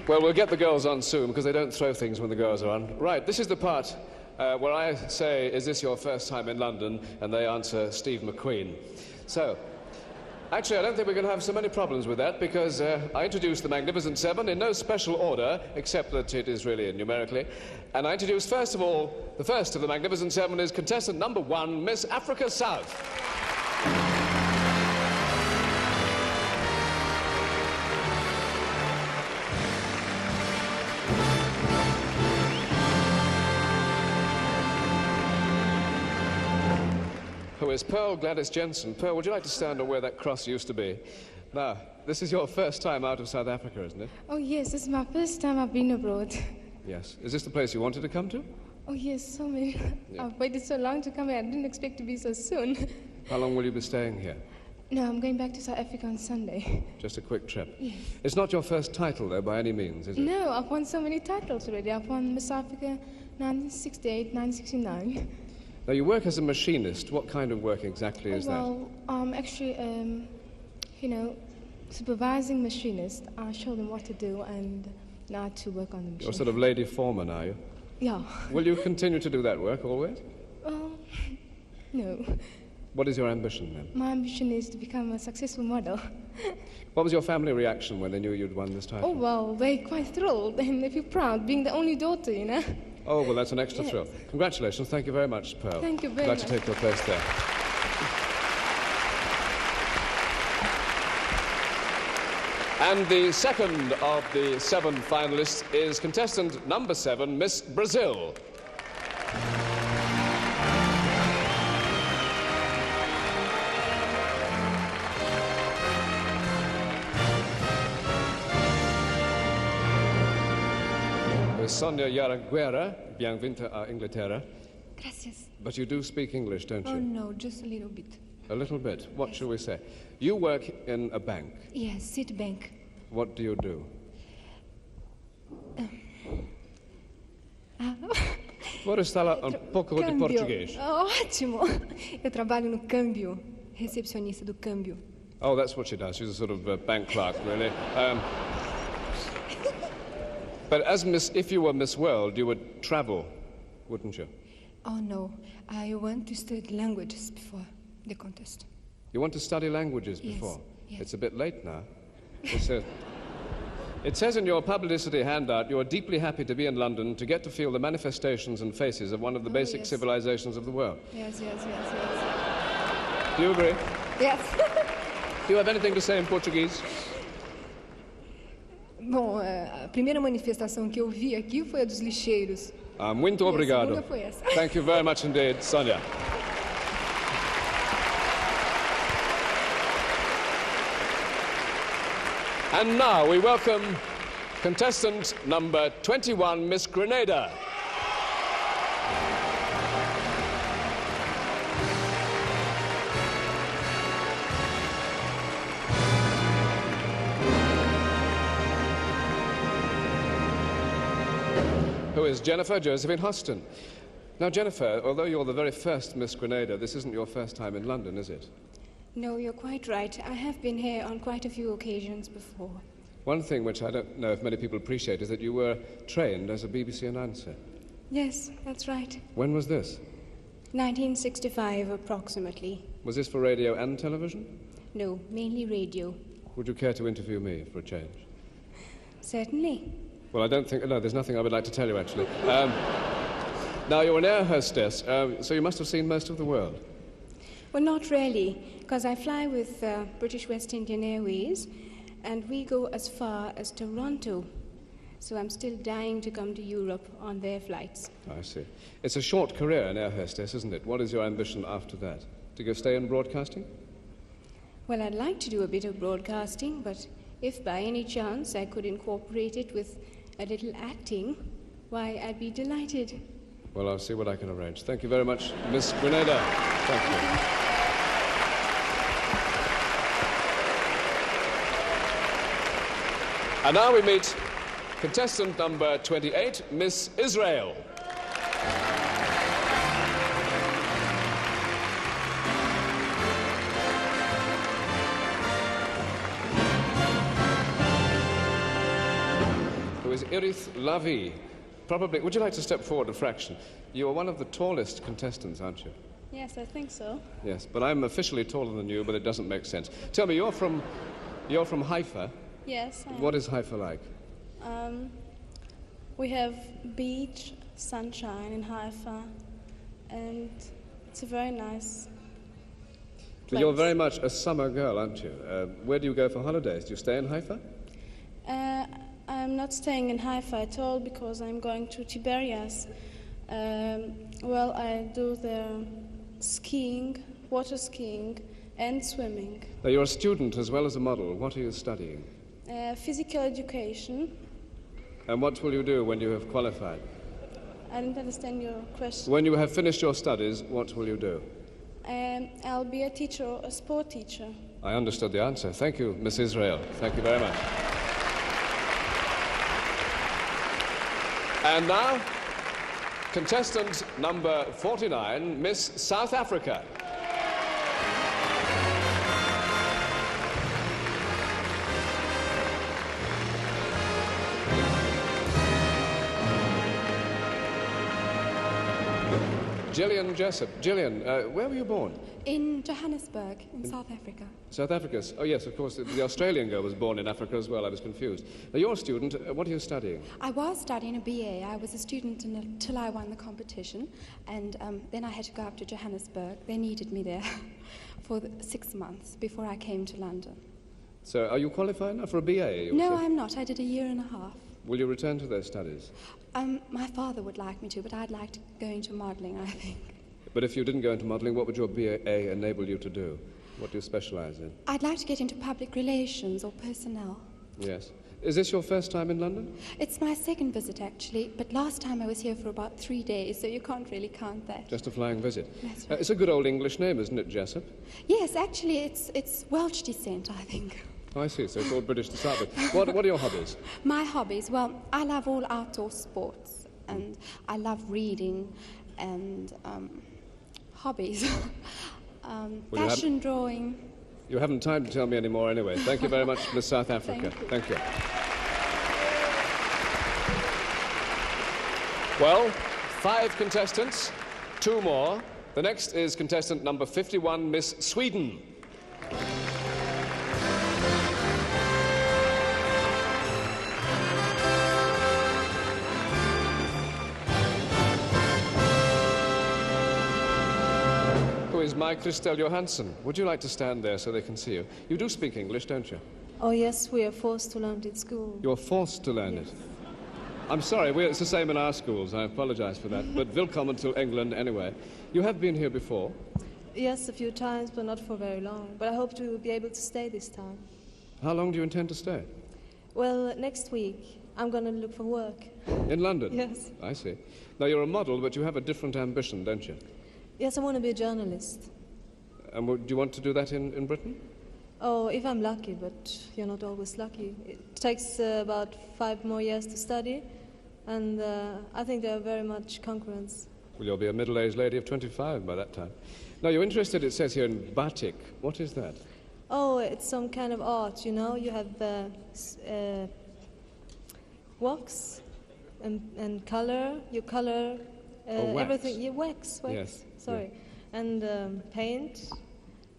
Well, we'll get the girls on soon, because they don't throw things when the girls are on. Right, this is the part where I say, is this your first time in London? And they answer, Steve McQueen. So, actually, I don't think we're going to have so many problems with that, because I introduced the Magnificent Seven in no special order, except that it is really numerically. And I introduce, first of all, the first of the Magnificent Seven is contestant number 1, Miss Africa South. Who is Pearl Gladys Jensen. Pearl, would you like to stand on where that cross used to be? Now, this is your first time out of South Africa, isn't it? Oh, yes, this is my first time I've been abroad. Yes. Is this the place you wanted to come to? Oh, yes, so many. Yeah. I've waited so long to come here. I didn't expect to be so soon. How long will you be staying here? No, I'm going back to South Africa on Sunday. Just a quick trip? Yes. It's not your first title, though, by any means, is it? No, I've won so many titles already. I've won Miss Africa 1968, 1969. Now, you work as a machinist. What kind of work exactly is that? Well, actually, you know, supervising machinist. I show them what to do and now to work on the machine. You're sort of lady foreman, are you? Yeah. Will you continue to do that work always? No. What is your ambition, then? My ambition is to become a successful model. What was your family reaction when they knew you'd won this title? Oh, well, they're quite thrilled and they feel proud, being the only daughter, you know. Oh, well, that's an extra thrill. Congratulations. Thank you very much, Pearl. Thank you very much. Glad to take your place there. And the second of the 7 finalists is contestant number 7, Miss Brazil. Sonia Yaraguera, bienvenue à Inglaterra. Gracias. But you do speak English, don't you? Oh, no, just a little bit. A little bit? What shall we say? You work in a bank. Yes, Citibank. What do you do? Vamos falar pouco de português. Ótimo! Eu trabalho no câmbio, recepcionista do câmbio. Oh, that's what she does. She's a sort of bank clerk, really. But if you were Miss World, you would travel, wouldn't you? Oh, no. I want to study languages before the contest. You want to study languages before? Yes. It's a bit late now. It says in your publicity handout, you are deeply happy to be in London to get to feel the manifestations and faces of one of the basic civilizations of the world. Yes. Do you agree? Yes. Do you have anything to say in Portuguese? Bom, a primeira manifestação que eu vi aqui foi a dos lixeiros. Muito obrigado. A segunda foi essa. Thank you very much indeed, Sonia. And now we welcome contestant number 21, Miss Grenada. Who is Jennifer Josephine Huston. Now, Jennifer, although you're the very first Miss Grenada, this isn't your first time in London, is it? No, you're quite right. I have been here on quite a few occasions before. One thing which I don't know if many people appreciate is that you were trained as a BBC announcer. Yes, that's right. When was this? 1965, approximately. Was this for radio and television? No, mainly radio. Would you care to interview me for a change? Certainly. Well, I don't think... No, there's nothing I would like to tell you, actually. Now, you're an air hostess, so you must have seen most of the world. Well, not really, because I fly with British West Indian Airways, and we go as far as Toronto. So I'm still dying to come to Europe on their flights. I see. It's a short career, an air hostess, isn't it? What is your ambition after that? To go stay in broadcasting? Well, I'd like to do a bit of broadcasting, but if by any chance I could incorporate it with a little acting, why, I'd be delighted. Well, I'll see what I can arrange. Thank you very much, Miss Grenada. Thank you. And now we meet contestant number 28, Miss Israel. is Irith Lavi. Probably, would you like to step forward a fraction? You are one of the tallest contestants, aren't you? Yes, I think so. Yes, but I'm officially taller than you, but it doesn't make sense. Tell me, you're from Haifa. Yes. I am. What is Haifa like? We have beach, sunshine in Haifa, and it's a very nice But you're place. very much a summer girl, aren't you? Where do you go for holidays? Do you stay in Haifa? I'm not staying in Haifa at all because I'm going to Tiberias. Well, I do the skiing, water skiing, and swimming. Now, you're a student as well as a model. What are you studying? Physical education. And what will you do when you have qualified? I didn't understand your question. When you have finished your studies, what will you do? I'll be a teacher, a sport teacher. I understood the answer. Thank you, Miss Israel. Thank you very much. And now, contestant number 49, Miss South Africa. Gillian Jessup. Gillian, where were you born? In Johannesburg, in South Africa. South Africa. Oh, yes, of course. The Australian girl was born in Africa as well. I was confused. Now, you're a student. What are you studying? I was studying a BA. I was a student until I won the competition, and then I had to go up to Johannesburg. They needed me there for 6 months before I came to London. So, are you qualified now for a BA? you No, say? I'm not. I did a year and a half. Will you return to those studies? My father would like me to, but I'd like to go into modelling, I think. But if you didn't go into modelling, what would your BA enable you to do? What do you specialise in? I'd like to get into public relations or personnel. Yes. Is this your first time in London? It's my second visit, actually, but last time I was here for about 3 days, so you can't really count that. Just a flying visit. That's right. It's a good old English name, isn't it, Jessup? Yes, actually, it's Welsh descent, I think. Oh, I see. So it's all British to start with. What are your hobbies? My hobbies, well, I love all outdoor sports, and I love reading, and hobbies. Well, you Fashion drawing. You haven't time to tell me any more anyway. Thank you very much, Miss South Africa. Thank you. Well, 5 contestants, 2 more. The next is contestant number 51, Miss Sweden. Is my Christel Johansson. Would you like to stand there so they can see you? You do speak English, don't you? Oh yes, we are forced to learn it at school. You're forced to learn it. I'm sorry, it's the same in our schools. I apologize for that. But willkommen to England anyway. You have been here before. Yes, a few times, but not for very long. But I hope to be able to stay this time. How long do you intend to stay? Well, next week I'm going to look for work. In London? Yes. I see. Now, you're a model, but you have a different ambition, don't you? Yes, I want to be a journalist. And do you want to do that in Britain? Oh, if I'm lucky, but you're not always lucky. It takes about 5 more years to study, and I think there are very much concurrence. Well, you'll be a middle-aged lady of 25 by that time. Now, you're interested, it says here, in batik. What is that? Oh, it's some kind of art, you know. You have wax and color. You color wax. everything. You wax. Yes, Sorry. yeah. And paint.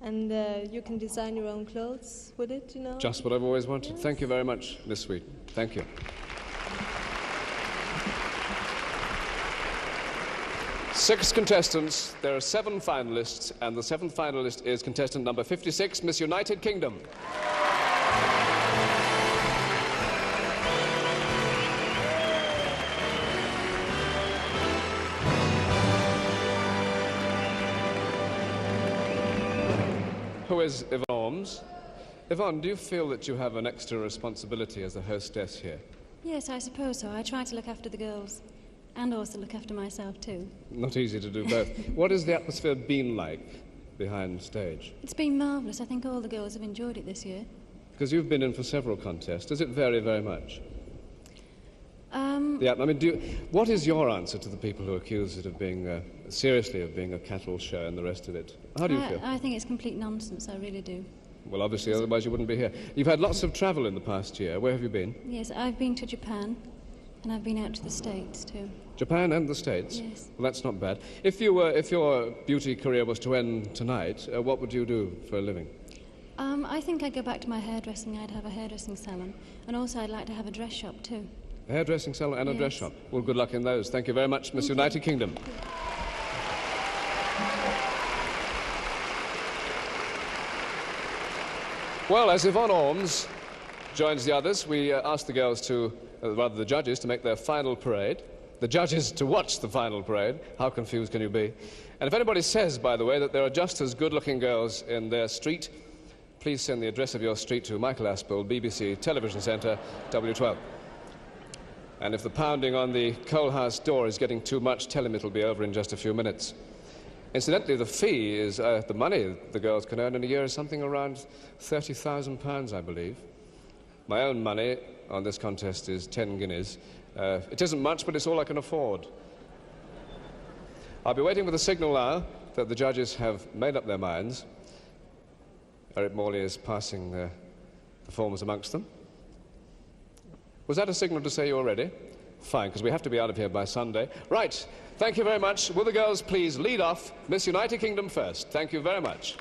And you can design your own clothes with it, you know. Just what I've always wanted. Yes. Thank you very much, Miss Sweeten. Thank you. 6 contestants, there are 7 finalists, and the 7th finalist is contestant number 56, Miss United Kingdom. Who is Yvonne Ormes. Yvonne, do you feel that you have an extra responsibility as the hostess here? Yes, I suppose so. I try to look after the girls and also look after myself too. Not easy to do both. What has the atmosphere been like behind stage? It's been marvellous. I think all the girls have enjoyed it this year. Because you've been in for several contests. Does it vary very much? Um, Yeah, I mean, what is your answer to the people who accuse it of being, seriously, of being a cattle show and the rest of it? How do you feel? I think it's complete nonsense. I really do. Well, obviously, otherwise you wouldn't be here. You've had lots of travel in the past year. Where have you been? Yes, I've been to Japan And I've been out to the States too. Japan and the States? Yes. Well, that's not bad. If your beauty career was to end tonight, what would you do for a living? I think I'd go back to my hairdressing. I'd have a hairdressing salon. And also I'd like to have a dress shop too. A hairdressing salon and a dress Yes. shop. Well, good luck in those. Thank you very much, Miss United Kingdom. Well, as Yvonne Ormes joins the others, we asked the girls to, rather the judges, to make their final parade. The judges to watch the final parade. How confused can you be? And if anybody says, by the way, that there are just as good-looking girls in their street, please send the address of your street to Michael Aspel, BBC Television Centre, W12. And if the pounding on the coal house door is getting too much, tell him it'll be over in just a few minutes. Incidentally, the fee is, the money the girls can earn in a year is something around £30,000, I believe. My own money on this contest is 10 guineas. It isn't much, but it's all I can afford. I'll be waiting for the signal now that the judges have made up their minds. Eric Morley is passing the forms amongst them. Was that a signal to say you're ready? Fine, because we have to be out of here by Sunday. Right, thank you very much. Will the girls please lead off Miss United Kingdom first? Thank you very much.